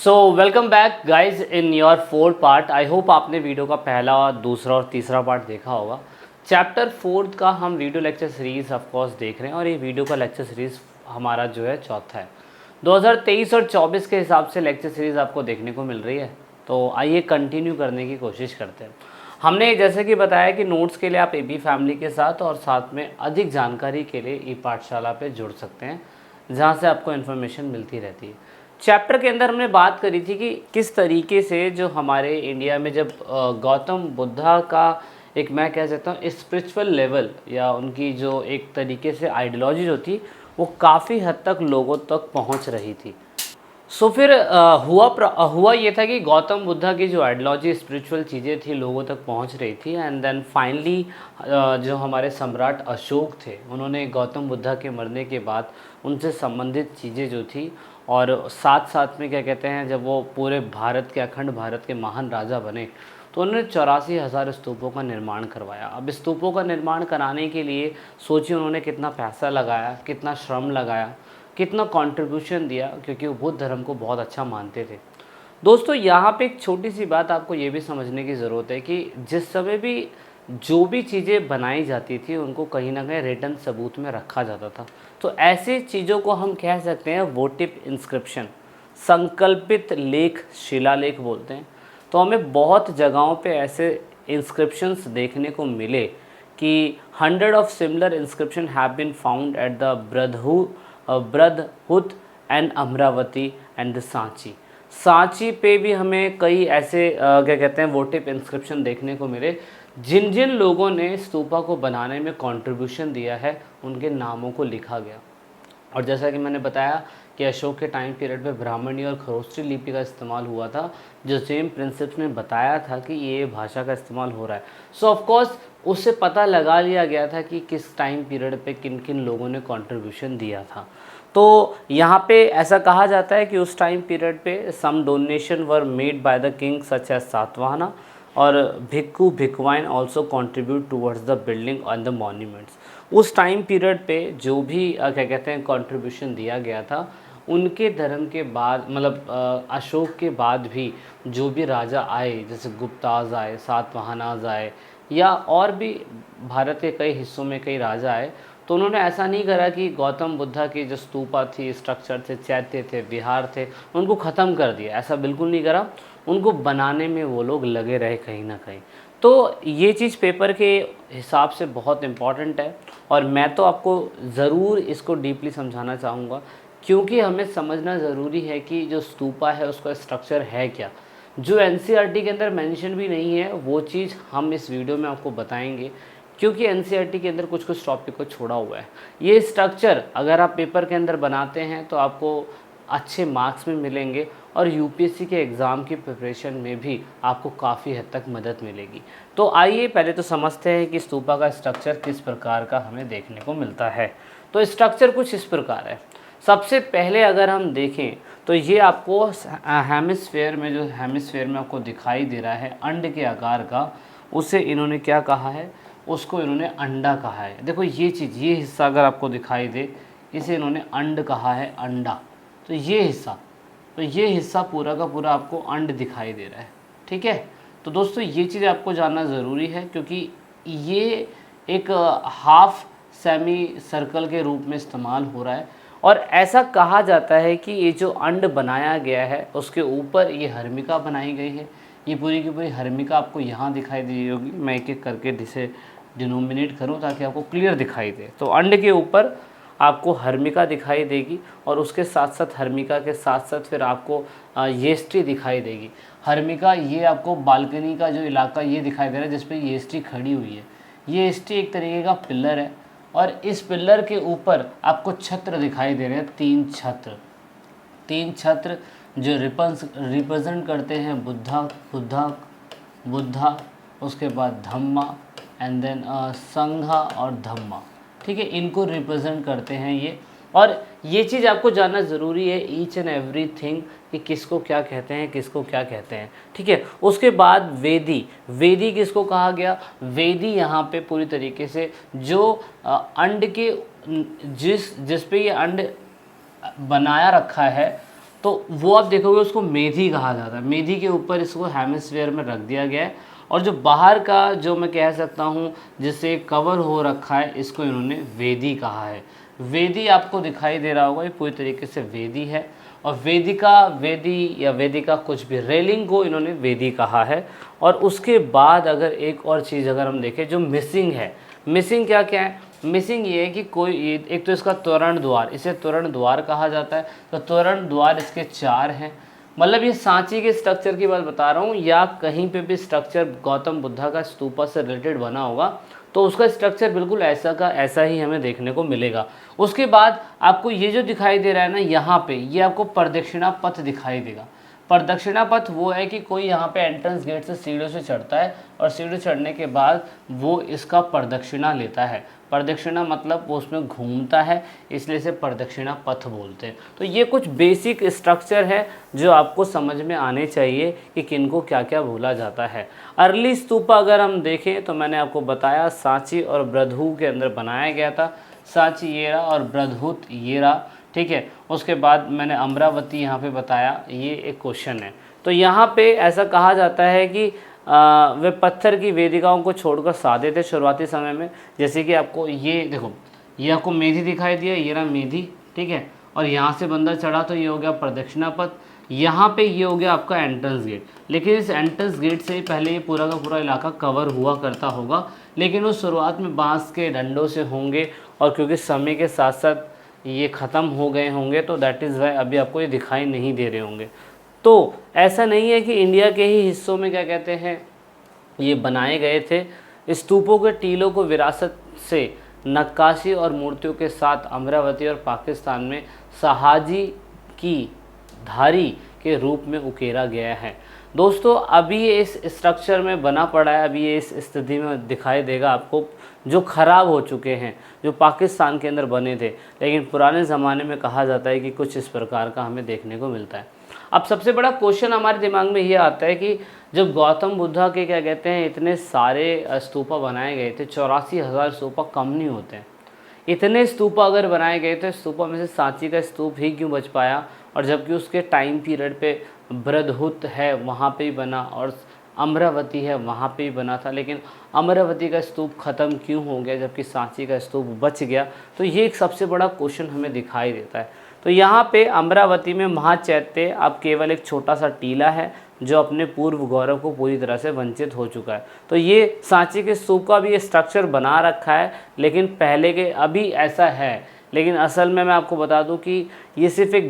So welcome back guys in your fourth part. I hope आपने video का पहला और दूसरा और तीसरा पार्ट देखा होगा। चैप्टर फोर्थ का हम video lecture series of course देख रहे हैं और ये वीडियो का लेक्चर सीरीज़ हमारा जो है चौथा है। 2023 और 24 के हिसाब से लेक्चर सीरीज़ आपको देखने को मिल रही है, तो आइए कंटिन्यू करने की कोशिश करते हैं। हमने जैसे कि बताया कि नोट्स के लिए आप एबी फैमिली के साथ और साथ में अधिक जानकारी के लिए ई पाठशाला पे जुड़ सकते हैं, जहाँ से आपको इन्फॉर्मेशन मिलती रहती है। चैप्टर के अंदर हमने बात करी थी कि किस तरीके से जो हमारे इंडिया में जब गौतम बुद्धा का एक मैं कह सकता हूँ स्पिरिचुअल लेवल या उनकी जो एक तरीके से आइडियोलॉजी जो थी वो काफ़ी हद तक लोगों तक पहुँच रही थी। सो फिर हुआ ये था कि गौतम बुद्धा की जो आइडियोलॉजी स्पिरिचुअल चीज़ें थी लोगों तक पहुंच रही थी एंड देन फाइनली जो हमारे सम्राट अशोक थे उन्होंने गौतम बुद्धा के मरने के बाद उनसे संबंधित चीज़ें जो थी और साथ साथ में क्या कहते हैं जब वो पूरे भारत के अखंड भारत के महान राजा बने तो उन्होंने 84,000 स्तूपों का निर्माण करवाया। अब स्तूपों का निर्माण कराने के लिए सोचिए उन्होंने कितना पैसा लगाया, कितना श्रम लगाया, कितना कंट्रीब्यूशन दिया, क्योंकि वो बुद्ध धर्म को बहुत अच्छा मानते थे। दोस्तों यहाँ पे एक छोटी सी बात आपको ये भी समझने की ज़रूरत है कि जिस समय भी जो भी चीज़ें बनाई जाती थी उनको कहीं ना कहीं रिटर्न सबूत में रखा जाता था। तो ऐसी चीज़ों को हम कह सकते हैं वोटिव इंस्क्रिप्शन, संकल्पित लेख, शिलालेख बोलते हैं। तो हमें बहुत जगहों पे ऐसे इंस्क्रिप्शंस देखने को मिले कि 100 of similar inscription have been found at the Bharhut and Amaravati and the Sanchi पे भी हमें कई ऐसे क्या कहते हैं वोटिव इंस्क्रिप्शन देखने को मिले जिन जिन लोगों ने स्तूपा को बनाने में कंट्रीब्यूशन दिया है उनके नामों को लिखा गया। और जैसा कि मैंने बताया कि अशोक के टाइम पीरियड में ब्राह्मणी और खरोष्ठी लिपि का इस्तेमाल हुआ था, जो सेम प्रिंसिप्स ने बताया था कि ये भाषा का इस्तेमाल हो रहा है। सो ऑफ कोर्स उससे पता लगा लिया गया था कि किस टाइम पीरियड पे किन किन लोगों ने कंट्रीब्यूशन दिया था। तो यहाँ पे ऐसा कहा जाता है कि उस टाइम पीरियड पे some donation were made by the king such as Satavahana और bhikkhu bhikkhuni also contribute towards the building on the monuments. उस टाइम पीरियड पे जो भी क्या कहते हैं कंट्रीब्यूशन दिया गया था उनके धर्म के बाद मतलब अशोक के बाद भी जो भी राजा आए, जैसे गुप्ताज आए, सातवाहनाज आए या और भी भारत के कई हिस्सों में कई राजा आए, तो उन्होंने ऐसा नहीं करा कि गौतम बुद्धा की जो स्तूपा थी, स्ट्रक्चर थे, चैत्य थे, विहार थे, उनको ख़त्म कर दिया। ऐसा बिल्कुल नहीं करा, उनको बनाने में वो लोग लगे रहे कहीं ना कहीं। तो ये चीज़ पेपर के हिसाब से बहुत इम्पॉर्टेंट है और मैं तो आपको ज़रूर इसको डीपली समझाना चाहूँगा, क्योंकि हमें समझना ज़रूरी है कि जो स्तूपा है उसका स्ट्रक्चर है क्या। जो एनसीईआरटी के अंदर मेंशन भी नहीं है वो चीज़ हम इस वीडियो में आपको बताएंगे, क्योंकि एनसीईआरटी के अंदर कुछ कुछ टॉपिक को छोड़ा हुआ है। ये स्ट्रक्चर अगर आप पेपर के अंदर बनाते हैं तो आपको अच्छे मार्क्स भी मिलेंगे और यूपीएससी के एग्ज़ाम की प्रिपरेशन में भी आपको काफ़ी हद तक मदद मिलेगी। तो आइए पहले तो समझते हैं कि स्तूपा का स्ट्रक्चर किस प्रकार का हमें देखने को मिलता है। तो स्ट्रक्चर कुछ इस प्रकार है। सबसे पहले अगर हम देखें तो ये आपको हेमिस्फेयर में, जो हेमिस्फेयर में आपको दिखाई दे रहा है अंड के आकार का, उसे इन्होंने क्या कहा है, उसको इन्होंने अंडा कहा है। देखो ये चीज़, ये हिस्सा अगर आपको दिखाई दे, इसे इन्होंने अंड कहा है, अंडा। तो ये हिस्सा पूरा का पूरा आपको अंड दिखाई दे रहा है, ठीक है। तो दोस्तों ये चीज़ आपको जानना ज़रूरी है, क्योंकि ये एक हाफ सेमी सर्कल के रूप में इस्तेमाल हो रहा है और ऐसा कहा जाता है कि ये जो अंड बनाया गया है उसके ऊपर ये हर्मिका बनाई गई है। ये पूरी की पूरी हर्मिका आपको यहाँ दिखाई दे रही होगी। मैं एक एक करके इसे डिनोमिनेट करूँ ताकि आपको क्लियर दिखाई दे। तो अंड के ऊपर आपको हर्मिका दिखाई देगी और उसके साथ साथ हर्मिका के साथ साथ फिर आपको येस्ट्री दिखाई देगी। हर्मिका ये आपको बालकनी का जो इलाका ये दिखाई दे रहा है जिस पे येस्ट्री खड़ी हुई है। ये येस्ट्री एक तरीके का पिलर है और इस पिलर के ऊपर आपको छत्र दिखाई दे रहे हैं, तीन छत्र जो रिप्रेजेंट करते हैं बुद्धा, उसके बाद धम्मा एंड देन संघा और धम्मा, ठीक है, इनको रिप्रेजेंट करते हैं ये। और ये चीज़ आपको जानना ज़रूरी है ईच एंड एवरीथिंग कि किसको क्या कहते हैं, किसको क्या कहते हैं, ठीक है। उसके बाद वेदी किसको कहा गया, वेदी यहाँ पे पूरी तरीके से जो अंड के जिस पे ये अंड बनाया रखा है तो वो आप देखोगे उसको मेधी कहा जाता है। मेधी के ऊपर इसको हेमिस्फीयर में रख दिया गया है, और जो बाहर का जो मैं कह सकता हूँ जिससे कवर हो रखा है, इसको इन्होंने वेदी कहा है। वेदी आपको दिखाई दे रहा होगा, ये पूरी तरीके से वेदी है। और वेदिका, वेदी या वेदिका कुछ भी, रेलिंग को इन्होंने वेदी कहा है। और उसके बाद अगर एक और चीज़ अगर हम देखें जो मिसिंग है, मिसिंग क्या क्या है, मिसिंग ये है कि कोई एक तो इसका तोरण द्वार, इसे तोरण द्वार कहा जाता है। तो तोरण द्वार इसके 4 हैं। मतलब ये सांची के स्ट्रक्चर की बात बता रहा हूँ, या कहीं पे भी स्ट्रक्चर गौतम बुद्धा का स्तूपा से रिलेटेड बना होगा तो उसका स्ट्रक्चर बिल्कुल ऐसा का ऐसा ही हमें देखने को मिलेगा। उसके बाद आपको ये जो दिखाई दे रहा है ना यहाँ पे, ये आपको प्रदक्षिणा पथ दिखाई देगा। प्रदक्षिणा पथ वो है कि कोई यहाँ पे एंट्रेंस गेट से सीढ़ियों से चढ़ता है, और सीढ़ी चढ़ने के बाद वो इसका प्रदक्षिणा लेता है। प्रदक्षिणा मतलब वो उसमें घूमता है, इसलिए इसे प्रदक्षिणा पथ बोलते हैं। तो ये कुछ बेसिक स्ट्रक्चर है जो आपको समझ में आने चाहिए कि किनको क्या क्या बोला जाता है। अर्ली स्तूपा अगर हम देखें तो मैंने आपको बताया सांची और बृहदहू के अंदर बनाया गया था। सांची ये रहा और बृहदहूत ये रहा, ठीक है। उसके बाद मैंने अमरावती यहाँ पे बताया, ये एक क्वेश्चन है। तो यहाँ पे ऐसा कहा जाता है कि वे पत्थर की वेदिकाओं को छोड़कर सादे थे शुरुआती समय में। जैसे कि आपको ये देखो, ये आपको मेधी दिखाई दिया, ये रहा मेधी, ठीक है। और यहाँ से बंदा चढ़ा तो ये हो गया प्रदक्षिणा पथ। यहाँ पे ये हो गया आपका एंट्रेंस गेट। लेकिन इस एंट्रेंस गेट से ही पहले ये पूरा का पूरा इलाका कवर हुआ करता होगा, लेकिन वो शुरुआत में बांस के डंडों से होंगे, और क्योंकि समय के साथ साथ ये ख़त्म हो गए होंगे तो दैट इज़ वाई अभी आपको ये दिखाई नहीं दे रहे होंगे। तो ऐसा नहीं है कि इंडिया के ही हिस्सों में क्या कहते हैं ये बनाए गए थे। स्तूपों के टीलों को विरासत से नक्काशी और मूर्तियों के साथ अमरावती और पाकिस्तान में सहाजी की धारी के रूप में उकेरा गया है। दोस्तों अभी ये इस स्ट्रक्चर में बना पड़ा है, अभी ये इस स्थिति में दिखाई देगा आपको, जो ख़राब हो चुके हैं, जो पाकिस्तान के अंदर बने थे। लेकिन पुराने ज़माने में कहा जाता है कि कुछ इस प्रकार का हमें देखने को मिलता है। अब सबसे बड़ा क्वेश्चन हमारे दिमाग में ये आता है कि जब गौतम बुद्धा के क्या कहते हैं इतने सारे स्तूपा बनाए गए थे, 84,000 स्तूपा कम नहीं होते हैं। इतने स्तूपा अगर बनाए गए थे, स्तूपा में से सांची का स्तूप ही क्यों बच पाया, और जबकि उसके टाइम पीरियड पे बृहदहूत है वहाँ पे ही बना, और अमरावती है वहाँ पे ही बना था, लेकिन अमरावती का स्तूप ख़त्म क्यों हो गया जबकि सांची का स्तूप बच गया। तो ये एक सबसे बड़ा क्वेश्चन हमें दिखाई देता है। तो यहाँ पे अमरावती में महाचैत्य अब केवल एक छोटा सा टीला है जो अपने पूर्व गौरव को पूरी तरह से वंचित हो चुका है। तो ये सांची के स्तूप का भी ये स्ट्रक्चर बना रखा है, लेकिन पहले के अभी ऐसा है, लेकिन असल में मैं आपको बता दूं कि ये सिर्फ एक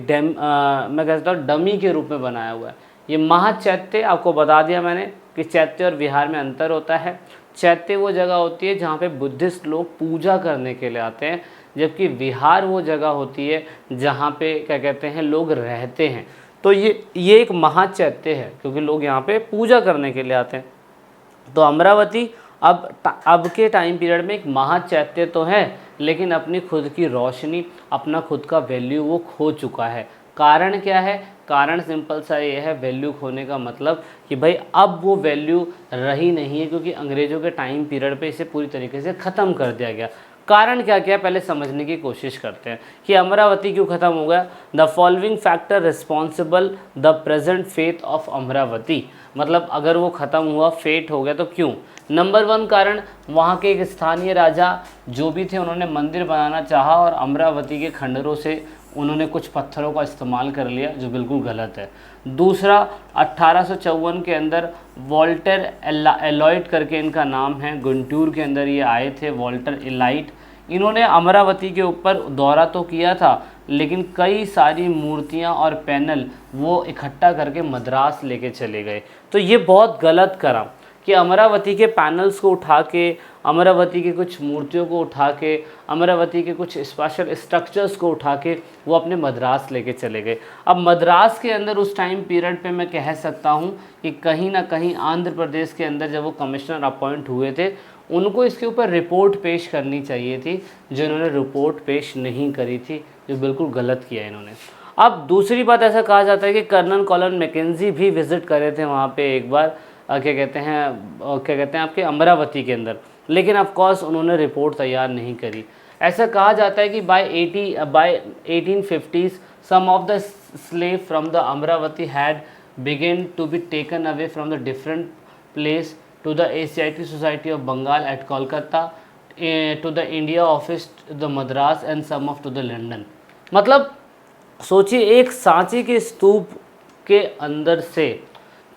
मैं कहता हूँ डमी के रूप में बनाया हुआ है। ये महाचैत्य आपको बता दिया मैंने कि चैत्य और विहार में अंतर होता है। चैत्य वो जगह होती है जहाँ पे बुद्धिस्ट लोग पूजा करने के लिए आते हैं, जबकि विहार वो जगह होती है जहाँ पे क्या कहते हैं लोग रहते हैं। तो ये एक महाचैत्य है क्योंकि लोग यहाँ पे पूजा करने के लिए आते हैं। तो अमरावती अब के टाइम पीरियड में एक महाचैत्य तो है, लेकिन अपनी खुद की रोशनी, अपना खुद का वैल्यू वो खो चुका है। कारण क्या है? कारण सिंपल सा ये है, वैल्यू खोने का मतलब कि भाई अब वो वैल्यू रही नहीं है, क्योंकि अंग्रेज़ों के टाइम पीरियड पे इसे पूरी तरीके से ख़त्म कर दिया गया। कारण क्या क्या पहले समझने की कोशिश करते हैं कि अमरावती क्यों ख़त्म हो गया। The following factor responsible the present faith of Amravati, मतलब अगर वो ख़त्म हुआ, फेट हो गया, तो क्यों। नंबर 1 कारण, वहाँ के एक स्थानीय राजा जो भी थे उन्होंने मंदिर बनाना चाहा और अमरावती के खंडरों से उन्होंने कुछ पत्थरों का इस्तेमाल कर लिया, जो बिल्कुल गलत है। दूसरा, 1854 के अंदर वॉल्टर एलॉइट करके इनका नाम है, गुंटूर के अंदर ये आए थे, वॉल्टर एलाइट। इन्होंने अमरावती के ऊपर दौरा तो किया था, लेकिन कई सारी मूर्तियां और पैनल वो इकट्ठा करके मद्रास लेके चले गए। तो ये बहुत गलत करा कि अमरावती के पैनल्स को उठा के, अमरावती की कुछ मूर्तियों को उठा के, अमरावती के कुछ स्पेशल स्ट्रक्चर्स को उठा के वो अपने मद्रास लेके चले गए। अब मद्रास के अंदर उस टाइम पीरियड पे मैं कह सकता हूँ कि कहीं ना कहीं आंध्र प्रदेश के अंदर जब वो कमिश्नर अपॉइंट हुए थे, उनको इसके ऊपर रिपोर्ट पेश करनी चाहिए थी, जो इन्होंने रिपोर्ट पेश नहीं करी थी, जो बिल्कुल गलत किया इन्होंने। अब दूसरी बात, ऐसा कहा जाता है कि कर्नल कॉलन मैकेंजी भी विज़िट करे थे वहाँ पे एक बार, क्या कहते हैं आपके अमरावती के अंदर, लेकिन ऑफ कोर्स उन्होंने रिपोर्ट तैयार नहीं करी। ऐसा कहा जाता है कि bye 1850s Some of the slave from the Amravati had begun to be taken away from the different place to the Asiatic Society of Bengal at Kolkata, to the India office, the Madras and some of to the London. मतलब सोचिए एक सांची के स्तूप के अंदर से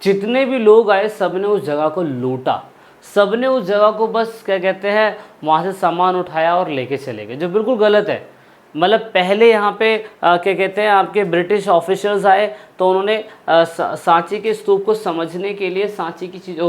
जितने भी लोग आए सब ने उस जगह को लूटा, सब ने उस जगह को बस क्या कहते हैं वहाँ से सामान उठाया और लेके चले गए, जो बिल्कुल गलत है। मतलब पहले यहाँ पे क्या कहते हैं आपके ब्रिटिश ऑफिसर्स आए तो उन्होंने सांची के स्तूप को समझने के लिए सांची की चीज़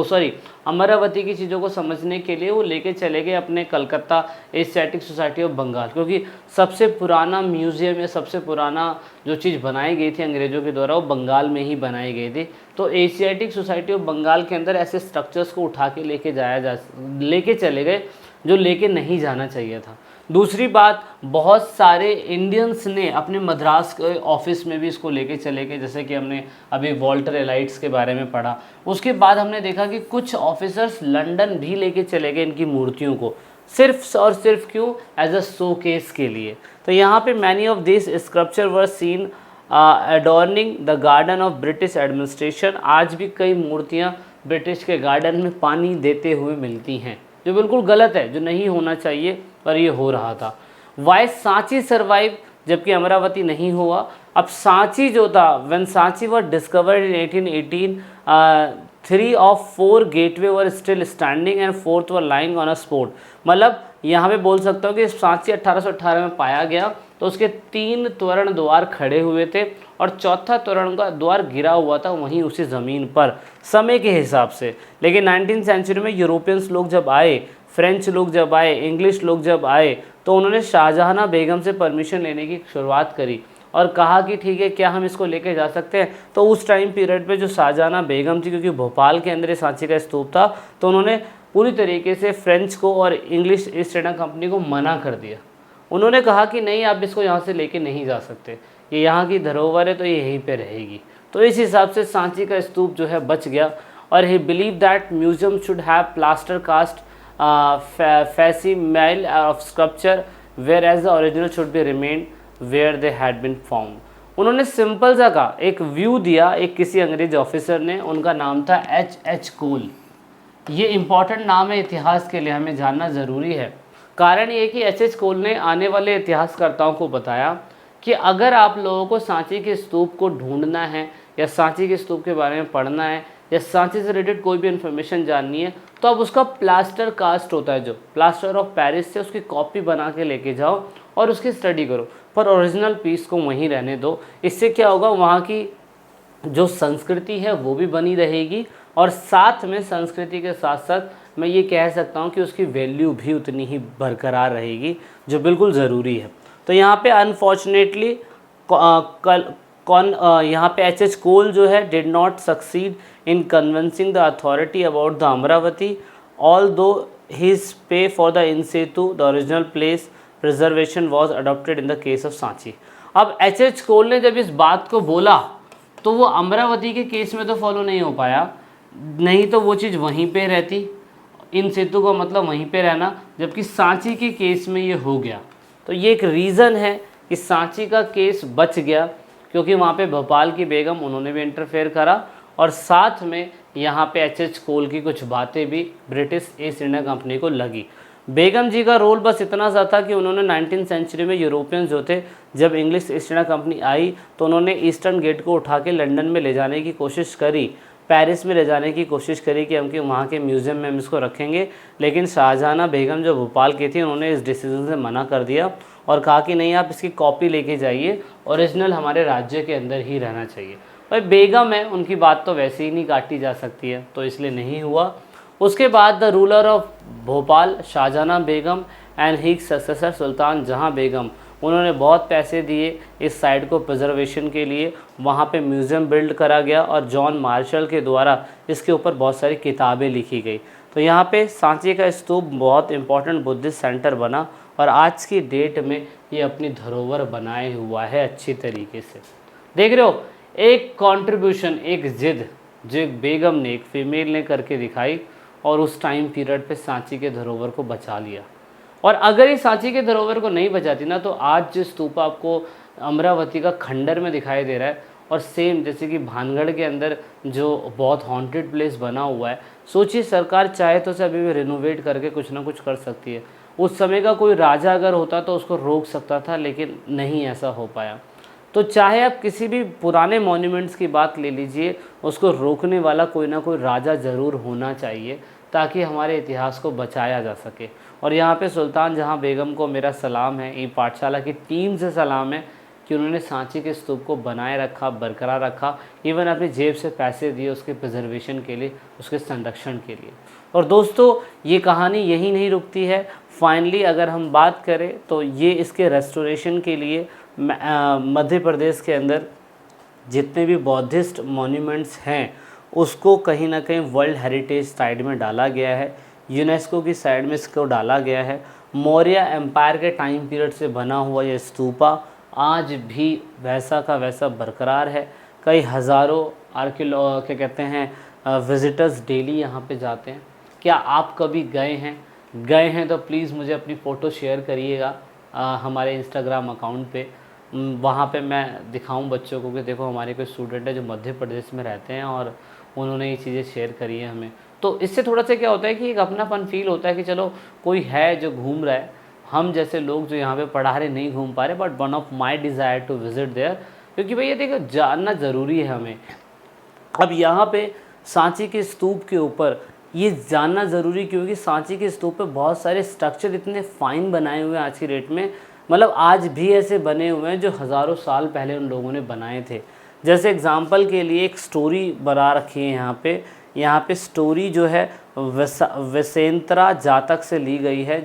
अमरावती की चीज़ों को समझने के लिए वो लेके चले गए अपने Calcutta Asiatic Society of Bengal, क्योंकि सबसे पुराना म्यूज़ियम या सबसे पुराना जो चीज़ बनाई गई थी अंग्रेज़ों के द्वारा वो बंगाल में ही बनाई गई थी। तो एशियाटिक सोसाइटी ऑफ बंगाल के अंदर ऐसे स्ट्रक्चर्स को उठा के लेके चले गए जो लेके नहीं जाना चाहिए था। दूसरी बात, बहुत सारे इंडियंस ने अपने मद्रास के ऑफिस में भी इसको लेके चले गए, जैसे कि हमने अभी वॉल्टर एलाइट्स के बारे में पढ़ा। उसके बाद हमने देखा कि कुछ ऑफिसर्स लंदन भी लेके चले गए इनकी मूर्तियों को, सिर्फ और सिर्फ क्यों, एज अ शोकेस के लिए। तो यहाँ पे many of this sculpture were seen adorning the garden of British administration. आज भी कई मूर्तियाँ ब्रिटिश के गार्डन में पानी देते हुए मिलती हैं, जो बिल्कुल गलत है, जो नहीं होना चाहिए, पर ये हो रहा था। वाई सांची सर्वाइव, जबकि अमरावती नहीं हुआ। अब सांची जो था, when Sanchi was discovered in 1818, 3 of 4 gateway were still standing and 4th were lying on a spot. मतलब यहाँ पे बोल सकता हूँ कि सांची 1818 में पाया गया तो उसके 3 तोरण द्वार खड़े हुए थे और चौथा तोरण का द्वार गिरा हुआ था वहीं उसी ज़मीन पर समय के हिसाब से। लेकिन 19th सेंचुरी में यूरोपियंस लोग जब आए, फ्रेंच लोग जब आए, इंग्लिश लोग जब आए, तो उन्होंने शाहजहां बेगम से परमिशन लेने की शुरुआत करी और कहा कि ठीक है क्या हम इसको लेके जा सकते हैं। तो उस टाइम पीरियड पे जो शाहजहां बेगम थी, क्योंकि भोपाल के अंदर सांची का स्तूप था, तो उन्होंने पूरी तरीके से फ्रेंच को और इंग्लिश ईस्ट इंडिया कंपनी को मना कर दिया। उन्होंने कहा कि नहीं, आप इसको यहाँ से लेके नहीं जा सकते, ये यहाँ की धरोहर है तो ये यहीं पे रहेगी। तो इस हिसाब से सांची का स्तूप जो है बच गया। और he believe that museum should have plaster cast facsimile of sculpture whereas the original should be remained where they had been found। उन्होंने सिंपल सा का एक व्यू दिया एक किसी अंग्रेज ऑफिसर ने, उनका नाम था H.H. कोल। ये इम्पॉर्टेंट नाम है इतिहास के लिए, हमें जानना ज़रूरी है। कारण ये कि H.H. कोल ने आने वाले इतिहासकर्ताओं को बताया कि अगर आप लोगों को सांची के स्तूप को ढूंढना है या सांची के स्तूप के बारे में पढ़ना है या सांची से रिलेटेड कोई भी इन्फॉर्मेशन जाननी है, तो आप उसका प्लास्टर कास्ट होता है जो प्लास्टर ऑफ पेरिस से, उसकी कॉपी बना के लेके जाओ और उसकी स्टडी करो, पर ओरिजिनल पीस को वहीं रहने दो। इससे क्या होगा, वहाँ की जो संस्कृति है वो भी बनी रहेगी और साथ में संस्कृति के साथ साथ मैं ये कह सकता हूँ कि उसकी वैल्यू भी उतनी ही बरकरार रहेगी, जो बिल्कुल ज़रूरी है। तो यहाँ पे अनफॉर्चुनेटली यहाँ पे H.H. कोल जो है did not succeed in convincing the authority about the Amravati, although his pay for the in Setu the original place preservation was adopted in the case of Sanchi. अब H.H. कोल ने जब इस बात को बोला तो वो अमरावती के केस में तो फॉलो नहीं हो पाया, नहीं तो वो चीज़ वहीं पे रहती, इन सेतु का मतलब वहीं पे रहना, जबकि सांची के केस में ये हो गया। तो ये एक रीज़न है कि सांची का केस बच गया, क्योंकि वहाँ पे भोपाल की बेगम उन्होंने भी इंटरफेयर करा और साथ में यहाँ पे H.H. कोल की कुछ बातें भी ब्रिटिश ईस्ट इंडिया कंपनी को लगी। बेगम जी का रोल बस इतना सा था कि उन्होंने 19th सेंचुरी में यूरोपियंस जो थे, जब इंग्लिश ईस्ट इंडिया कंपनी आई तो उन्होंने ईस्टर्न गेट को उठा के लंदन में ले जाने की कोशिश करी, पेरिस में ले जाने की कोशिश करी कि हम कि वहाँ के म्यूज़ियम में हम इसको रखेंगे। लेकिन शाहजहां बेगम जो भोपाल की थी, उन्होंने इस डिसीजन से मना कर दिया और कहा कि नहीं, आप इसकी कॉपी लेके जाइए, ओरिजिनल हमारे राज्य के अंदर ही रहना चाहिए। भाई बेगम है, उनकी बात तो वैसे ही नहीं काटी जा सकती है, तो इसलिए नहीं हुआ। उसके बाद the ruler of Bhopal Shahjahan Begum and his successor Sultan Jahan Begum, उन्होंने बहुत पैसे दिए इस साइट को प्रिजर्वेशन के लिए, वहाँ पे म्यूज़ियम बिल्ड करा गया और जॉन मार्शल के द्वारा इसके ऊपर बहुत सारी किताबें लिखी गई। तो यहाँ पे सांची का स्तूप बहुत इंपॉर्टेंट बुद्धिस्ट सेंटर बना और आज की डेट में ये अपनी धरोहर बनाए हुआ है अच्छी तरीके से। देख रहे हो, एक कंट्रीब्यूशन, एक जिद जो एक बेगम ने, एक फीमेल ने करके दिखाई और उस टाइम पीरियड पे सांची के धरोहर को बचा लिया। और अगर इस सांची के धरोहर को नहीं बचाती ना, तो आज जो स्तूपा आपको अमरावती का खंडर में दिखाई दे रहा है, और सेम जैसे कि भानगढ़ के अंदर जो बहुत हॉन्टेड प्लेस बना हुआ है, सोचिए सरकार चाहे तो उसे अभी भी रिनोवेट करके कुछ ना कुछ कर सकती है। उस समय का कोई राजा अगर होता तो उसको रोक सकता था, लेकिन नहीं ऐसा हो पाया। तो चाहे आप किसी भी पुराने मॉन्यूमेंट्स की बात ले लीजिए, उसको रोकने वाला कोई ना कोई राजा ज़रूर होना चाहिए, ताकि हमारे इतिहास को बचाया जा सके। और यहाँ पे सुल्तान जहाँ बेगम को मेरा सलाम है, ये पाठशाला की टीम से सलाम है कि उन्होंने सांची के स्तूप को बनाए रखा, बरकरार रखा, इवन अपनी जेब से पैसे दिए उसके प्रिजर्वेशन के लिए, उसके संरक्षण के लिए। और दोस्तों ये कहानी यही नहीं रुकती है। फाइनली अगर हम बात करें तो ये इसके रेस्टोरेशन के लिए मध्य प्रदेश के अंदर जितने भी बौद्धिस्ट मॉन्यूमेंट्स हैं उसको कहीं ना कहीं वर्ल्ड हेरिटेज साइट में डाला गया है, यूनेस्को की साइड में इसको डाला गया है। मौर्य एम्पायर के टाइम पीरियड से बना हुआ ये स्तूपा आज भी वैसा का वैसा बरकरार है। कई हज़ारों क्या कहते हैं विज़िटर्स डेली यहाँ पे जाते हैं। क्या आप कभी गए हैं? गए हैं तो प्लीज़ मुझे अपनी फ़ोटो शेयर करिएगा हमारे इंस्टाग्राम अकाउंट पे। वहाँ पे मैं दिखाऊं बच्चों को कि देखो हमारे कोई स्टूडेंट है जो मध्य प्रदेश में रहते हैं और उन्होंने ये चीज़ें शेयर करी है हमें। तो इससे थोड़ा सा क्या होता है कि एक अपनापन फील होता है कि चलो कोई है जो घूम रहा है। हम जैसे लोग जो यहाँ पे पढ़ा रहे नहीं घूम पा रहे, but one of my desire to visit there, क्योंकि भैया देखो जानना ज़रूरी है हमें। अब यहाँ पे सांची के स्तूप के ऊपर ये जानना ज़रूरी क्योंकि सांची के स्तूप पे बहुत सारे स्ट्रक्चर इतने फाइन बनाए हुए हैं आज की डेट में, मतलब आज भी ऐसे बने हुए हैं जो हज़ारों साल पहले उन लोगों ने बनाए थे। जैसे एग्जांपल के लिए एक स्टोरी बना रखी है यहाँ पे स्टोरी जो है वसेंतरा जातक से ली गई है,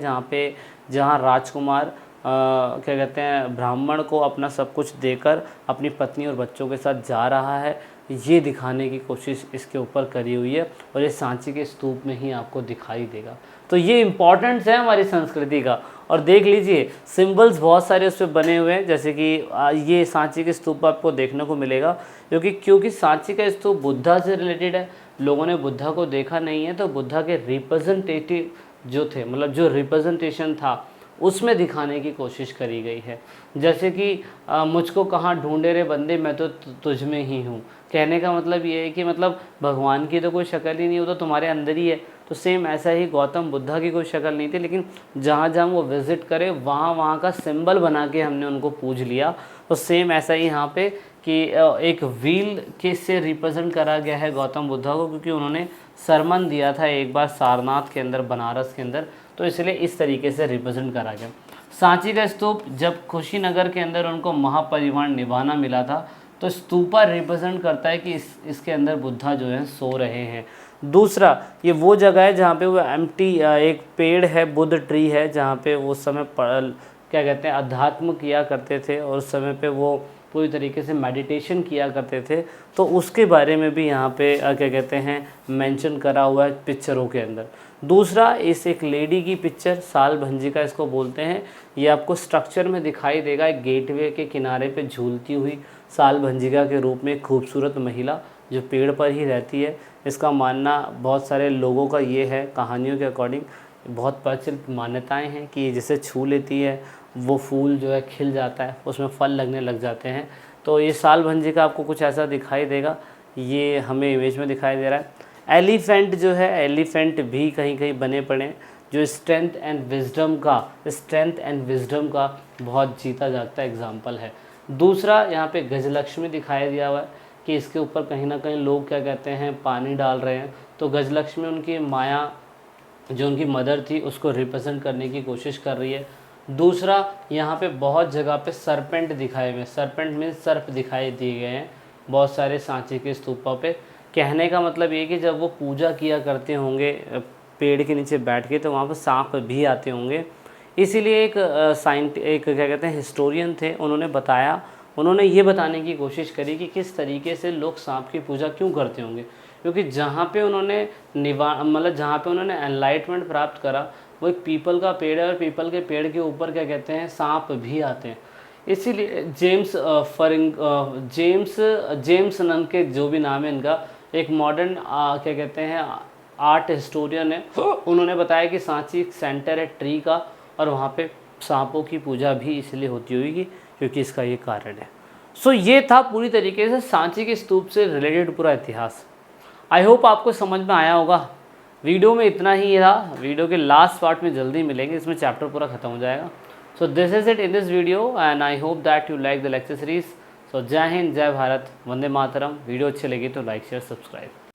जहाँ राजकुमार क्या कहते हैं ब्राह्मण को अपना सब कुछ देकर अपनी पत्नी और बच्चों के साथ जा रहा है, ये दिखाने की कोशिश इसके ऊपर करी हुई है। और ये सांची के स्तूप में ही आपको दिखाई देगा। तो ये इम्पॉर्टेंस है हमारी संस्कृति का। और देख लीजिए सिंबल्स बहुत सारे उस पर बने हुए हैं, जैसे कि ये सांची के स्तूप आपको देखने को मिलेगा, क्योंकि सांची का स्तूप बुद्धा से रिलेटेड है। लोगों ने बुद्धा को देखा नहीं है, तो बुद्धा के रिप्रेजेंटेटिव जो थे, मतलब जो रिप्रेजेंटेशन था उसमें दिखाने की कोशिश करी गई है। जैसे कि मुझको कहाँ ढूंढे रे बंदे, मैं तो तुझ में ही हूँ। कहने का मतलब ये है कि मतलब भगवान की तो कोई शक्ल ही नहीं, वो तो तुम्हारे अंदर ही है। तो सेम ऐसा ही गौतम बुद्धा की कोई शक्ल नहीं थी, लेकिन जहाँ जहाँ वो विज़िट करे वहाँ का सिंबल बना के हमने उनको पूज लिया। तो सेम ऐसा ही यहाँ पे कि एक व्हील के से रिप्रेजेंट करा गया है गौतम बुद्धा को, क्योंकि उन्होंने सरमन दिया था एक बार सारनाथ के अंदर, बनारस के अंदर, तो इसलिए इस तरीके से रिप्रेजेंट करा गया। सांची का स्तूप जब कुशीनगर के अंदर उनको महापरिवार निभाना मिला था, तो स्तूपा रिप्रेजेंट करता है कि इसके अंदर बुद्धा जो है सो रहे हैं। दूसरा, ये वो जगह है जहाँ पे वो एम्प्टी एक पेड़ है, बुद्ध ट्री है, जहाँ पे वो समय क्या कहते हैं अध्यात्म किया करते थे, और उस समय पे वो पूरी तरीके से मेडिटेशन किया करते थे। तो उसके बारे में भी यहाँ पे क्या कहते हैं मेंशन करा हुआ है पिक्चरों के अंदर। दूसरा, इस एक लेडी की पिक्चर, साल भंजिका इसको बोलते हैं, ये आपको स्ट्रक्चर में दिखाई देगा। एक गेटवे के किनारे पे झूलती हुई साल भंजिका के रूप में एक खूबसूरत महिला जो पेड़ पर ही रहती है। इसका मानना बहुत सारे लोगों का ये है, कहानियों के अकॉर्डिंग बहुत प्रचलित मान्यताएं हैं कि जिसे छू लेती है वो फूल जो है खिल जाता है, उसमें फल लगने लग जाते हैं। तो ये साल भंजिका आपको कुछ ऐसा दिखाई देगा, ये हमें इमेज में दिखाई दे रहा है। एलिफेंट जो है, एलिफेंट भी कहीं कहीं बने पड़े हैं, जो स्ट्रेंथ एंड विजडम का बहुत जीता जागता एग्जाम्पल है। दूसरा, यहाँ पे गजलक्ष्मी दिखाया दिया हुआ है कि इसके ऊपर कहीं ना कहीं लोग क्या कहते हैं पानी डाल रहे हैं। तो गजलक्ष्मी उनकी माया जो उनकी मदर थी उसको रिप्रेजेंट करने की कोशिश कर रही है। दूसरा, यहाँ पे बहुत जगह पे सरपेंट दिखाए हुए, सरपेंट में सर्प दिखाई दिए गए हैं बहुत सारे सांची के स्तूपों पे। कहने का मतलब ये कि जब वो पूजा किया करते होंगे पेड़ के नीचे बैठ के, तो वहाँ पर सांप भी आते होंगे। इसीलिए एक क्या कहते हैं हिस्टोरियन थे, उन्होंने ये बताने की कोशिश करी कि किस तरीके से लोग सांप की पूजा क्यों करते होंगे। क्योंकि जहाँ पे उन्होंने जहाँ पे उन्होंने एनलाइटमेंट प्राप्त करा वो एक पीपल का पेड़ है, और पीपल के पेड़ के ऊपर क्या कहते हैं सांप भी आते हैं। इसीलिए जेम्स नन के जो भी नाम है इनका, एक मॉडर्न क्या कहते हैं आर्ट हिस्टोरियन है, उन्होंने बताया कि सांची एक सेंटर है ट्री का, और वहाँ पे सांपों की पूजा भी इसलिए होती होगी क्योंकि इसका ये कारण है। सो ये था पूरी तरीके से सांची के स्तूप से रिलेटेड पूरा इतिहास। आई होप आपको समझ में आया होगा। वीडियो में इतना ही था। वीडियो के लास्ट पार्ट में जल्दी मिलेंगे, इसमें चैप्टर पूरा खत्म हो जाएगा। So this is it in this video and I hope that you like the lecture series. So Jai Hind, जय भारत, वंदे मातरम। वीडियो अच्छी लगी तो लाइक शेयर सब्सक्राइब।